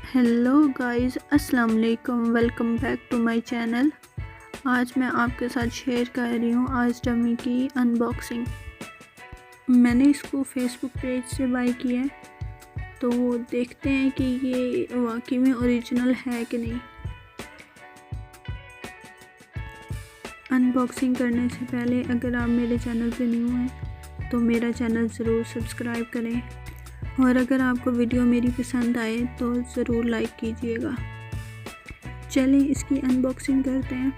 Hello guys, अस्सलाम वालेकुम। Welcome back to my channel. आज मैं आपके साथ शेयर कर रही हूँ आज डमी की अनबॉक्सिंग। मैंने इसको फेसबुक पेज से बाय किया है, तो देखते हैं कि ये वाकई में ओरिजिनल है कि नहीं। अनबॉक्सिंग करने से पहले अगर आप मेरे चैनल पे न्यू हैं तो मेरा चैनल ज़रूर सब्सक्राइब करें, और अगर आपको वीडियो मेरी पसंद आए तो ज़रूर लाइक कीजिएगा। चलें इसकी अनबॉक्सिंग करते हैं।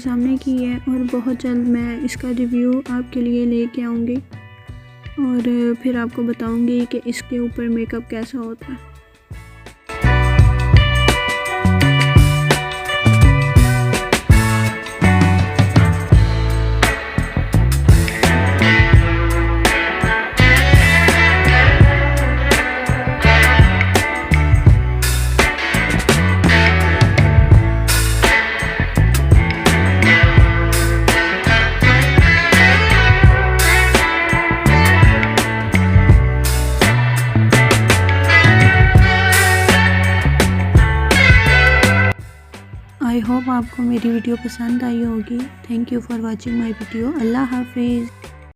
सामने की है और बहुत जल्द मैं इसका रिव्यू आपके लिए लेके आऊँगी और फिर आपको बताऊँगी कि इसके ऊपर मेकअप कैसा होता है। आई होप आपको मेरी वीडियो पसंद आई होगी। Thank you for watching my video. अल्लाह हाफिज़।